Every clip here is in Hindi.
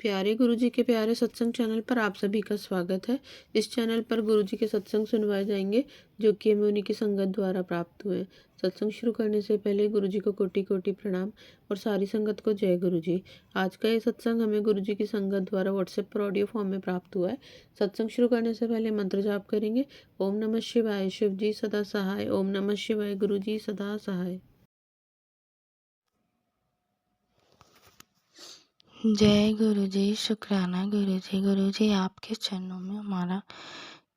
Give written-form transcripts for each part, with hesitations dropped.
प्यारे गुरुजी के प्यारे सत्संग चैनल पर आप सभी का स्वागत है। इस चैनल पर गुरुजी के सत्संग सुनवाए जाएंगे जो कि हमें उन्हीं की संगत द्वारा प्राप्त हुए। सत्संग शुरू करने से पहले गुरुजी को कोटि कोटि प्रणाम और सारी संगत को जय गुरुजी। आज का ये सत्संग हमें गुरुजी की संगत द्वारा व्हाट्सएप पर ऑडियो फॉर्म में प्राप्त हुआ है। सत्संग शुरू करने से पहले मंत्र जाप करेंगे। ओम नमः शिवाय, शिव जी सदा सहाय। ओम नमः शिवाय, गुरुजी सदा सहाय। जय गुरु जी, शुक्राना गुरु जी। गुरु जी आपके चरणों में हमारा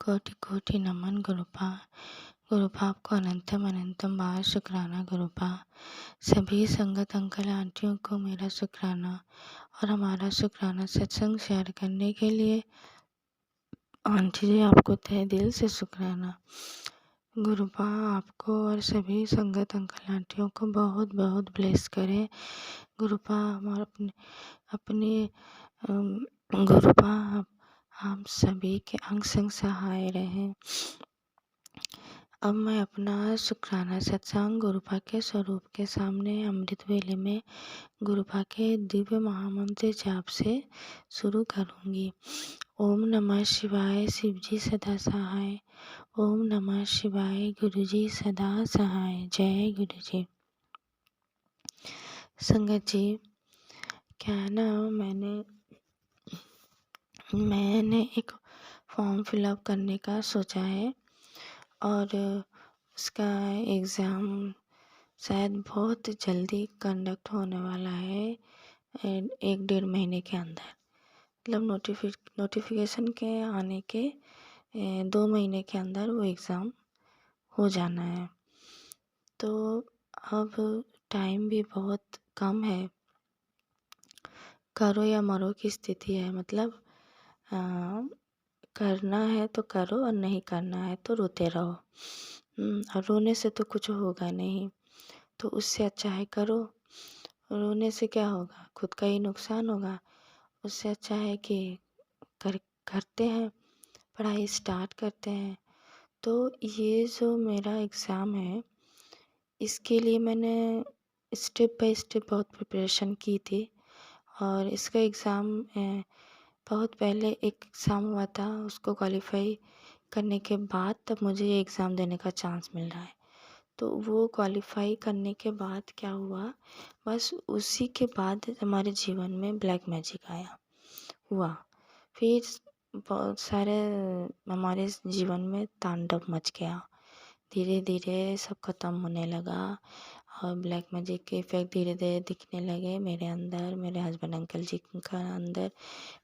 कोटि कोटि नमन। गुरुपा आपको अनंतम अनंतम बार शुक्राना गुरुपा। सभी संगत अंकल आंटियों को मेरा शुक्राना और हमारा शुक्राना सत्संग शेयर करने के लिए। आंटी जी आपको तहे दिल से शुक्राना। गुरुपा आपको और सभी संगत अंकल आंटियों को बहुत बहुत ब्लेस करें। गुरुपा हमारा अपने गुरुपा हम सभी के अंग संग सहाय रहें। अब मैं अपना शुक्राना सत्संग गुरुपा के स्वरूप के सामने अमृत वेले में गुरुपा के दिव्य महामंत्र जाप से शुरू करूंगी। ओम नमः शिवाय, शिव जी सदा सहाय। ओम नमः शिवाय, गुरु जी सदा सहाय। जय गुरु जी। संगत जी, क्या है ना, मैंने एक फॉर्म फिलअप करने का सोचा है और उसका एग्ज़ाम शायद बहुत जल्दी कंडक्ट होने वाला है, 1-1.5 महीने के अंदर। मतलब नोटिफिकेशन के आने के 2 महीने के अंदर वो एग्ज़ाम हो जाना है। तो अब टाइम भी बहुत कम है। करो या मरो की स्थिति है। मतलब करना है तो करो और नहीं करना है तो रोते रहो। और रोने से तो कुछ होगा नहीं, तो उससे अच्छा है करो। रोने से क्या होगा, खुद का ही नुकसान होगा। उससे अच्छा है कि करते हैं, पढ़ाई स्टार्ट करते हैं। तो ये जो मेरा एग्ज़ाम है, इसके लिए मैंने स्टेप बाय स्टेप बहुत प्रिपरेशन की थी। और इसका एग्ज़ाम बहुत पहले एक एग्ज़ाम हुआ था, उसको क्वालिफाई करने के बाद तब मुझे ये एग्ज़ाम देने का चांस मिल रहा है। तो वो क्वालिफाई करने के बाद क्या हुआ, बस उसी के बाद हमारे जीवन में ब्लैक मैजिक हुआ। फिर बहुत सारे हमारे जीवन में तांडव मच गया। धीरे धीरे सब ख़त्म होने लगा और ब्लैक मैजिक के इफ़ेक्ट धीरे धीरे दिखने लगे मेरे अंदर, मेरे हस्बैंड अंकल जी का अंदर,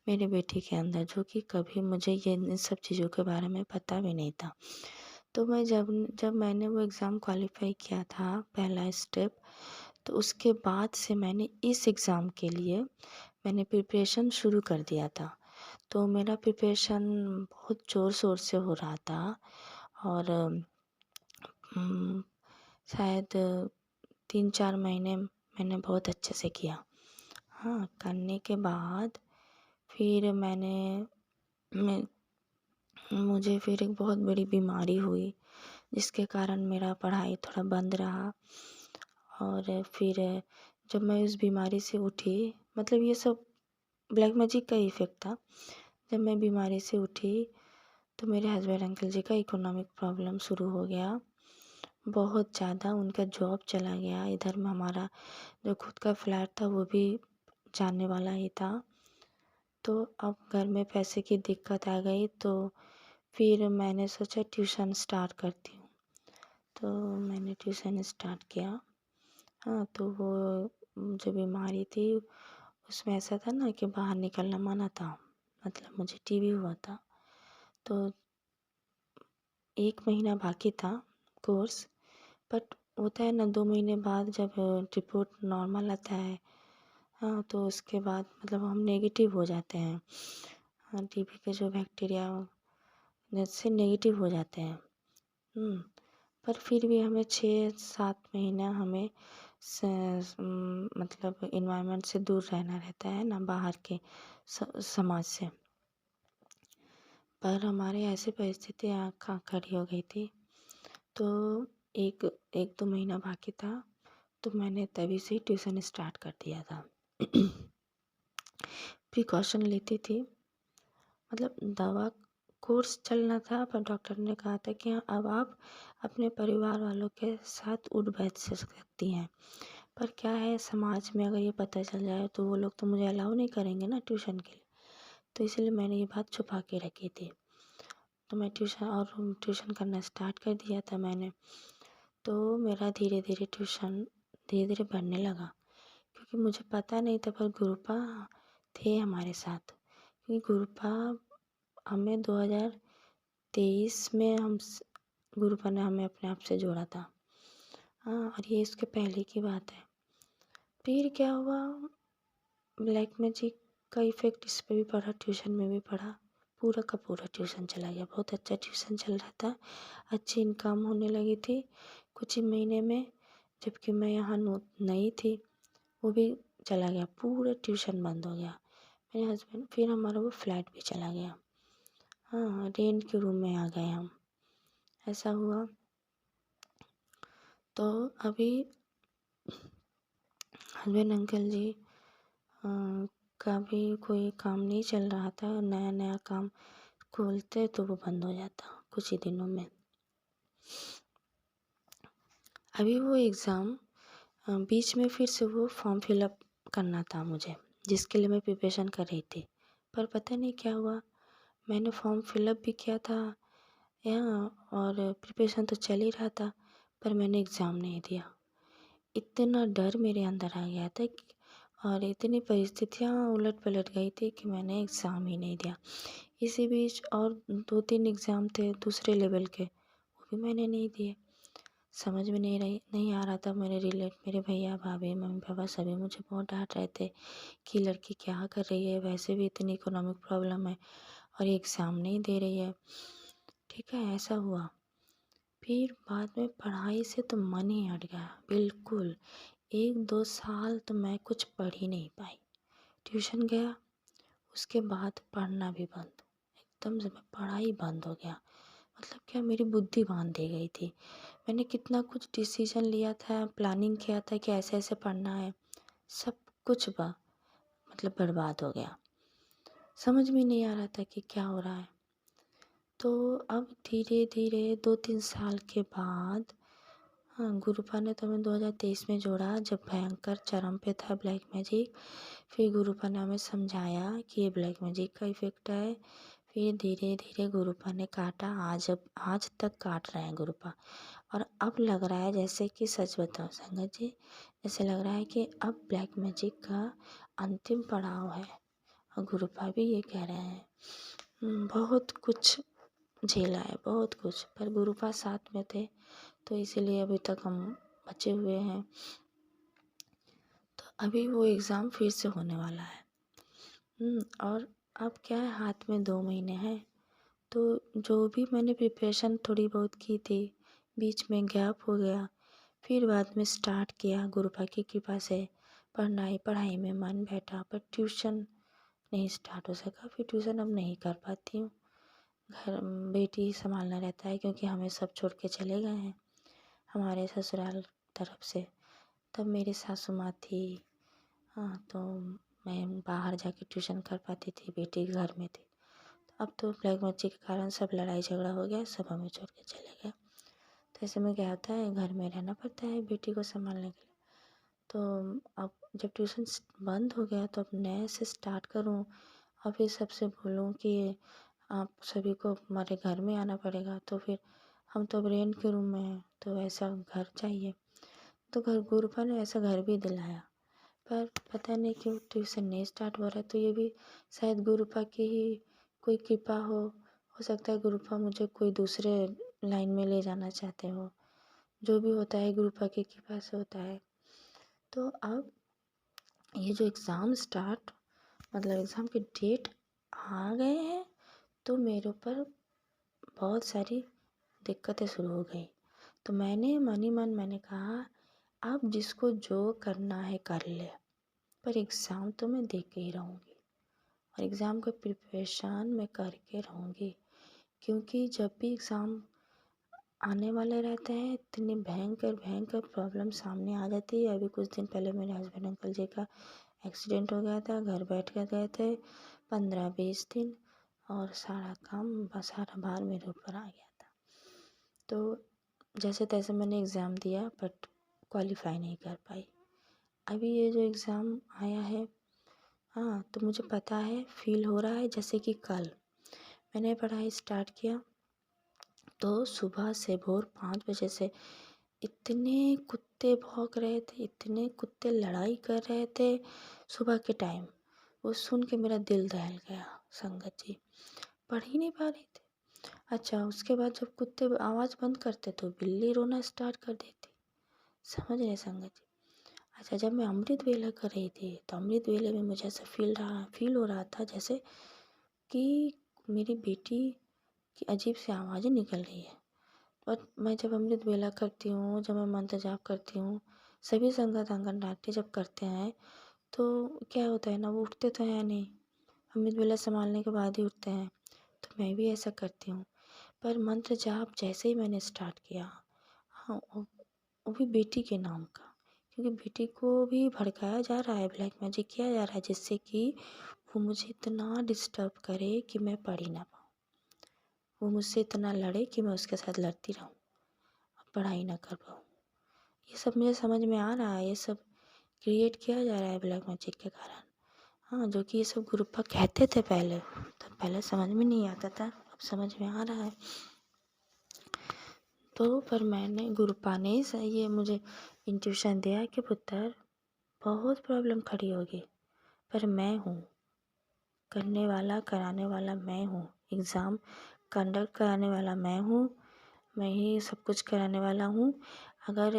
मेरे बेटी के अंदर, जो कि कभी मुझे ये इन सब चीज़ों के बारे में पता भी नहीं था। तो मैं जब मैंने वो एग्ज़ाम क्वालिफाई किया था, पहला स्टेप, तो उसके बाद से मैंने इस एग्ज़ाम के लिए मैंने प्रिपरेशन शुरू कर दिया था। तो मेरा प्रिपरेशन बहुत ज़ोर शोर से हो रहा था और शायद 3-4 महीने मैंने बहुत अच्छे से किया। हाँ, करने के बाद फिर मुझे फिर एक बहुत बड़ी बीमारी हुई, जिसके कारण मेरा पढ़ाई थोड़ा बंद रहा। और फिर जब मैं उस बीमारी से उठी, मतलब ये सब ब्लैक मैजिक का इफ़ेक्ट था। जब मैं बीमारी से उठी तो मेरे हस्बैंड अंकल जी का इकोनॉमिक प्रॉब्लम शुरू हो गया, बहुत ज़्यादा। उनका जॉब चला गया, इधर में हमारा जो खुद का फ्लैट था वो भी जाने वाला ही था। तो अब घर में पैसे की दिक्कत आ गई, तो फिर मैंने सोचा ट्यूशन स्टार्ट करती हूँ। तो मैंने ट्यूशन स्टार्ट किया। हाँ, तो वो जो बीमारी थी उसमें ऐसा था ना कि बाहर निकलना मना था, मतलब मुझे टीबी हुआ था। तो 1 महीना बाकी था कोर्स, बट होता है ना 2 महीने बाद जब रिपोर्ट नॉर्मल आता है, हाँ, तो उसके बाद मतलब हम नेगेटिव हो जाते हैं। हाँ, टीबी के जो बैक्टीरिया जैसे नेगेटिव हो जाते हैं। पर फिर भी हमें 6-7 महीना हमें मतलब इन्वायरमेंट से दूर रहना रहता है ना, बाहर के समाज से। पर हमारे ऐसी परिस्थितियाँ खड़ी हो गई थी, तो 1-2 महीना बाकी था, तो मैंने तभी से ट्यूशन स्टार्ट कर दिया था। प्रिकॉशन लेती थी। मतलब दवा कोर्स चलना था, पर डॉक्टर ने कहा था कि हाँ, अब आप अपने परिवार वालों के साथ उठ बैठ सकती हैं। पर क्या है, समाज में अगर ये पता चल जाए तो वो लोग तो मुझे अलाउ नहीं करेंगे ना ट्यूशन के लिए। तो इसलिए मैंने ये बात छुपा के रखी थी। तो मैं ट्यूशन करना स्टार्ट कर दिया था मैंने। तो मेरा धीरे धीरे बढ़ने लगा, क्योंकि मुझे पता नहीं था, पर गुरुपा थे हमारे साथ। क्योंकि गुरुपा हमें 2023 में गुरुपा ने हमें अपने आप से जोड़ा था। हाँ, और ये इसके पहले की बात है। फिर क्या हुआ, ब्लैक मैजिक का इफ़ेक्ट इस पे भी पड़ा, ट्यूशन में भी पड़ा। पूरा का पूरा ट्यूशन चला गया। बहुत अच्छा ट्यूशन चल रहा था, अच्छी इनकम होने लगी थी कुछ ही महीने में। जबकि मैं यहाँ नई थी, वो भी चला गया, पूरा ट्यूशन बंद हो गया। मेरे हस्बैंड, फिर हमारा वो फ्लैट भी चला गया। हाँ, रेंट के रूम में आ गए हम, ऐसा हुआ। तो अभी हस्बैंड अंकल जी का भी कोई काम नहीं चल रहा था। नया नया काम खोलते तो वो बंद हो जाता कुछ ही दिनों में। अभी वो एग्ज़ाम बीच में फिर से वो फॉर्म फिलअप करना था मुझे, जिसके लिए मैं प्रिपरेशन कर रही थी। पर पता नहीं क्या हुआ, मैंने फॉर्म फिलअप भी किया था यहाँ, और प्रिपरेशन तो चल ही रहा था, पर मैंने एग्ज़ाम नहीं दिया। इतना डर मेरे अंदर आ गया था और इतनी परिस्थितियाँ उलट पलट गई थी कि मैंने एग्ज़ाम ही नहीं दिया। इसी बीच और 2-3 एग्ज़ाम थे दूसरे लेवल के, वो भी मैंने नहीं दिए। समझ में नहीं आ रहा था। मेरे भैया भाभी मम्मी पापा सभी मुझे बहुत डांट रहे थे कि लड़की क्या कर रही है, वैसे भी इतनी इकोनॉमिक प्रॉब्लम है और एग्ज़ाम नहीं दे रही है। ठीक है, ऐसा हुआ। फिर बाद में पढ़ाई से तो मन ही हट गया बिल्कुल। 1-2 साल तो मैं कुछ पढ़ ही नहीं पाई। ट्यूशन गया, उसके बाद पढ़ना भी बंद। एकदम से पढ़ाई बंद हो गया। मतलब क्या, मेरी बुद्धि बांध दी गई थी। मैंने कितना कुछ डिसीजन लिया था, प्लानिंग किया था कि ऐसे ऐसे पढ़ना है, सब कुछ मतलब बर्बाद हो गया। समझ में नहीं आ रहा था कि क्या हो रहा है। तो अब धीरे धीरे 2-3 साल के बाद, हाँ, गुरुपा ने तो हमें 2023 में जोड़ा, जब भयंकर चरम पे था ब्लैक मैजिक। फिर गुरुपा ने हमें समझाया कि ये ब्लैक मैजिक का इफ़ेक्ट है। फिर धीरे धीरे गुरुपा ने काटा, आज तक काट रहे हैं गुरुपा। और अब लग रहा है, जैसे कि सच बताओ संगत जी, जैसे लग रहा है कि अब ब्लैक मैजिक का अंतिम पड़ाव है। और गुरुपा भी ये कह रहे हैं। बहुत कुछ झेला है, बहुत कुछ, पर गुरुपा साथ में थे, तो इसीलिए अभी तक हम बचे हुए हैं। तो अभी वो एग्ज़ाम फिर से होने वाला है। और अब क्या है, हाथ में 2 महीने हैं। तो जो भी मैंने प्रिपरेशन थोड़ी बहुत की थी, बीच में गैप हो गया, फिर बाद में स्टार्ट किया गुरुपा की कृपा से। पढ़ाई में मन बैठा, पर ट्यूशन नहीं स्टार्ट हो सका। फिर ट्यूशन अब नहीं कर पाती हूँ। घर बेटी संभालना रहता है, क्योंकि हमें सब छोड़ के चले गए हैं हमारे ससुराल तरफ से। तब मेरी सासू माँ थी। हाँ, तो मैं बाहर जाके ट्यूशन कर पाती थी, बेटी घर में थी। अब तो ब्लैक मैजिक के कारण सब लड़ाई झगड़ा हो गया, सब हमें छोड़ के चले गए। तो ऐसे में क्या होता है, घर में रहना पड़ता है बेटी को संभालने के लिए। तो अब जब ट्यूशन बंद हो गया, तो अब नए से स्टार्ट करूँ और फिर सबसे बोलूँ कि आप सभी को हमारे घर में आना पड़ेगा। तो फिर हम तो अब रेंट के रूम में हैं, तो ऐसा घर चाहिए। तो गुरुपा ने ऐसा घर भी दिलाया, पर पता नहीं क्यों ट्यूशन नहीं स्टार्ट हो रहा है। तो ये भी शायद गुरुपा की ही कोई कृपा हो सकता है गुरुपा मुझे कोई दूसरे लाइन में ले जाना चाहते हो। जो भी होता है गुरुपा की कृपा से होता है। तो अब ये जो मतलब एग्ज़ाम की डेट आ गए हैं, तो मेरे ऊपर बहुत सारी दिक्कतें शुरू हो गई। तो मन ही मन मैंने कहा, अब जिसको जो करना है कर ले, पर एग्ज़ाम तो मैं दे के ही रहूँगी और एग्ज़ाम का प्रिपरेशन मैं करके रहूँगी। क्योंकि जब भी एग्ज़ाम आने वाले रहते हैं, इतनी भयंकर भयंकर प्रॉब्लम सामने आ जाती है। अभी कुछ दिन पहले मेरे हस्बैंड अंकल जी का एक्सीडेंट हो गया था, घर बैठ कर गए थे 15-20 दिन, और सारा काम सारा भार मेरे ऊपर आ गया था। तो जैसे तैसे मैंने एग्ज़ाम दिया, बट क्वालिफ़ाई नहीं कर पाई। अभी ये जो एग्ज़ाम आया है, हाँ, तो मुझे पता है, फ़ील हो रहा है जैसे कि कल मैंने पढ़ाई स्टार्ट किया, तो सुबह से भोर 5 बजे से इतने कुत्ते भौंक रहे थे, इतने कुत्ते लड़ाई कर रहे थे सुबह के टाइम। वो सुन के मेरा दिल दहल गया संगत जी, पढ़ ही नहीं पा रही थी। अच्छा, उसके बाद जब कुत्ते आवाज़ बंद करते तो बिल्ली रोना स्टार्ट कर देती। समझ रहे संगत जी। अच्छा, जब मैं अमृत वेला कर रही थी, तो अमृत वेले में मुझे ऐसा फ़ील हो रहा था जैसे कि मेरी बेटी की अजीब सी आवाज़ें निकल रही है। और मैं जब अमृत वेला करती हूँ, जब मैं मंत्र जाप करती हूँ, सभी संगत आंगन नाट्य जब करते हैं, तो क्या होता है ना, वो उठते तो हैं नहीं, अमृत वेला संभालने के बाद ही उठते हैं। तो मैं भी ऐसा करती हूँ, पर मंत्र जाप जैसे ही मैंने स्टार्ट किया, हाँ, वो भी बेटी के नाम का, क्योंकि बेटी को भी भड़काया जा रहा है, ब्लैक मैजिक किया जा रहा है, जिससे कि वो मुझे इतना डिस्टर्ब करे कि मैं पढ़ ही ना पाऊँ। वो मुझसे इतना लड़े कि मैं उसके साथ लड़ती रहूँ, पढ़ाई ना कर पाऊँ। ये सब मुझे समझ में आ रहा है, ये सब क्रिएट किया जा रहा है ब्लैक मैजिक के कारण। हाँ, जो कि ये सब गुरुपा कहते थे पहले, तो पहले समझ में नहीं आता था, अब समझ में आ रहा है। तो पर मैंने गुरुपा ने ये मुझे इंट्यूशन दिया कि पुत्र, बहुत प्रॉब्लम खड़ी होगी, पर मैं हूँ करने वाला, कराने वाला मैं हूँ, एग्ज़ाम कंडक्ट कराने वाला मैं हूँ, मैं ही सब कुछ कराने वाला हूँ। अगर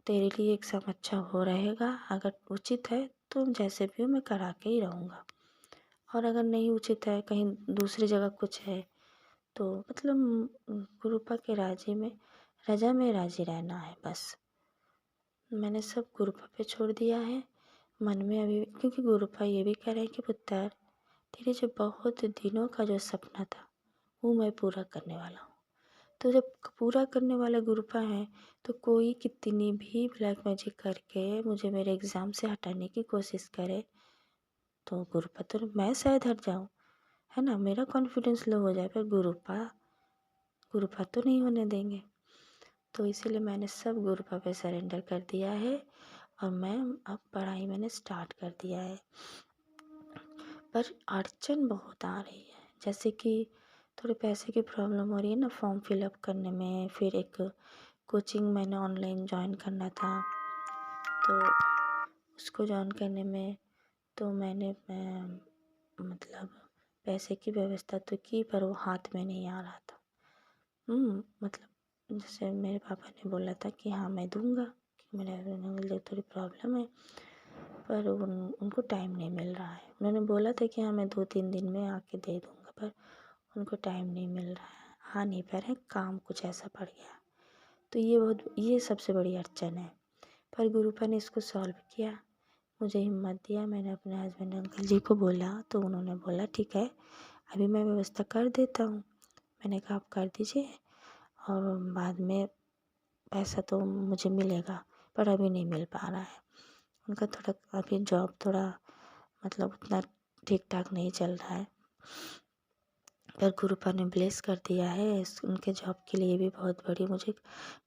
तेरे लिए एग्ज़ाम अच्छा हो रहेगा, अगर उचित है तो जैसे भी हो मैं करा के ही रहूँगा, और अगर नहीं उचित है, कहीं दूसरी जगह कुछ है, तो मतलब गुरुपा के रजा में राजी रहना है बस। मैंने सब गुरुपा पे छोड़ दिया है। मन में अभी, क्योंकि गुरुपा ये भी कह रहे हैं कि पुत्र, तेरे जो बहुत दिनों का जो सपना था, वो मैं पूरा करने वाला हूँ। तो जब पूरा करने वाला गुरुपा है, तो कोई कितनी भी ब्लैक मैजिक करके मुझे मेरे एग्ज़ाम से हटाने की कोशिश करे, तो गुरुपा तो मैं शायद हट जाऊँ, है ना, मेरा कॉन्फिडेंस लो हो जाए, पर गुरुपा तो नहीं होने देंगे। तो इसीलिए मैंने सब गुरुपा पे सरेंडर कर दिया है, और मैं अब पढ़ाई मैंने स्टार्ट कर दिया है। पर अड़चन बहुत आ रही है, जैसे कि थोड़े पैसे की प्रॉब्लम हो रही है ना फॉर्म फिलअप करने में, फिर एक कोचिंग मैंने ऑनलाइन ज्वाइन करना था, तो उसको ज्वाइन करने में तो मैंने मतलब पैसे की व्यवस्था तो की, पर वो हाथ में नहीं आ रहा था। मतलब जैसे मेरे पापा ने बोला था कि हाँ मैं दूंगा, कि मेरे हस्बैंड के लिए थोड़ी प्रॉब्लम है, पर उनको टाइम नहीं मिल रहा है। उन्होंने बोला था कि हाँ मैं 2-3 दिन में आके दे दूंगा, पर उनको टाइम नहीं मिल रहा है, आ नहीं पा रहे हैं, काम कुछ ऐसा पड़ गया। तो ये सबसे बड़ी अड़चन है, पर गुरुपा ने इसको सॉल्व किया, मुझे हिम्मत दिया। मैंने अपने हस्बैंड अंकल जी को बोला, तो उन्होंने बोला ठीक है, अभी मैं व्यवस्था कर देता हूँ। मैंने कहा आप कर दीजिए, और बाद में पैसा तो मुझे मिलेगा, पर अभी नहीं मिल पा रहा है। उनका थोड़ा अभी जॉब थोड़ा मतलब उतना ठीक ठाक नहीं चल रहा है, पर गुरुपा ने ब्लेस कर दिया है, उनके जॉब के लिए भी बहुत बड़ी मुझे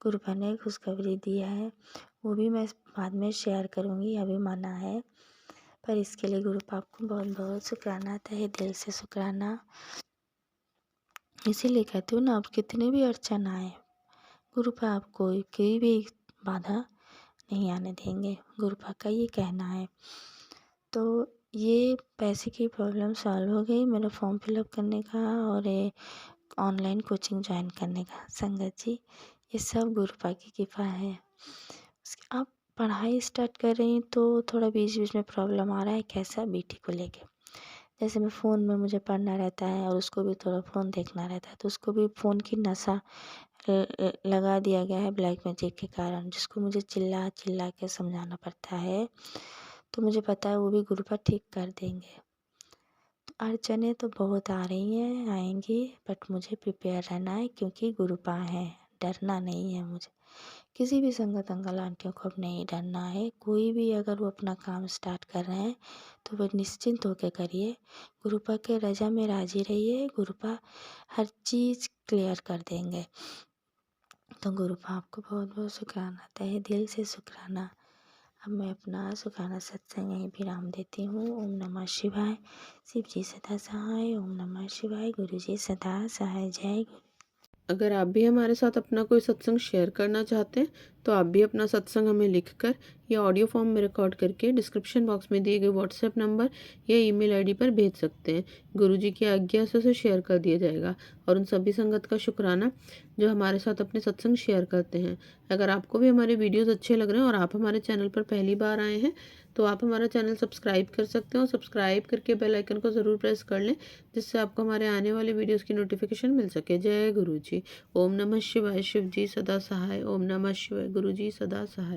गुरुपा ने खुशखबरी दी है। वो भी मैं बाद में शेयर करूँगी, अभी मना है, पर इसके लिए गुरुपा को बहुत बहुत शुक्राना, तहे दिल से शुक्राना। इसीलिए कहती हूँ ना, आप कितनी भी अड़चन आए, गुरुपा आपको कोई भी बाधा नहीं आने देंगे, गुरुपा का ये कहना है। तो ये पैसे की प्रॉब्लम सॉल्व हो गई, मेरा फॉर्म फिलअप करने का और ये ऑनलाइन कोचिंग ज्वाइन करने का। संगत जी, ये सब गुरुपा की कृपा है। उसके आप पढ़ाई स्टार्ट कर रही हैं, तो थोड़ा बीच बीच में प्रॉब्लम आ रहा है, कैसा, बेटी को लेके। जैसे मैं फ़ोन में मुझे पढ़ना रहता है, और उसको भी थोड़ा फ़ोन देखना रहता है, तो उसको भी फ़ोन की नशा लगा दिया गया है ब्लैक मैजिक के कारण, जिसको मुझे चिल्ला चिल्ला के समझाना पड़ता है। तो मुझे पता है वो भी गुरुपा ठीक कर देंगे। तो अड़चनें तो बहुत आ रही हैं, आएंगी, बट मुझे प्रिपेयर रहना है, क्योंकि गुरुपा है, डरना नहीं है मुझे, किसी भी संगत अंकल आंटियों को अब नहीं डरना है। कोई भी अगर वो अपना काम स्टार्ट कर रहे हैं तो वह निश्चिंत होकर करिए। गुरुपा के रजा में राजी रहिए। गुरुपा हर चीज़ क्लियर कर देंगे। तो गुरुपा आपको बहुत बहुत शुक्राना, तहे दिल से शुक्राना। अब मैं अपना शुक्राना सत्संग यहीं विराम देती हूँ। ओम नमः शिवाय। शिव जी सदा सहाय। ओम नमः शिवाय। गुरु जी सदा सहाय। जय गुरु। अगर आप भी हमारे साथ अपना कोई सत्संग शेयर करना चाहते हैं तो आप भी अपना सत्संग हमें लिखकर या ऑडियो फॉर्म में रिकॉर्ड करके डिस्क्रिप्शन बॉक्स में दिए गए व्हाट्सएप नंबर या ईमेल आईडी पर भेज सकते हैं। गुरुजी की आज्ञा से उसे शेयर कर दिया जाएगा। और उन सभी संगत का शुक्राना जो हमारे साथ अपने सत्संग शेयर करते हैं। अगर आपको भी हमारे वीडियोज़ अच्छे लग रहे हैं और आप हमारे चैनल पर पहली बार आए हैं तो आप हमारा चैनल सब्सक्राइब कर सकते हैं और सब्सक्राइब करके बेल आइकन को ज़रूर प्रेस कर लें, जिससे आपको हमारे आने वाले वीडियोज़ की नोटिफिकेशन मिल सके। जय गुरु जी। ओम नमः शिवाय। शिव जी सदा सहाय। ओम नमः शिवाय। गुरु जी सदा सहाय।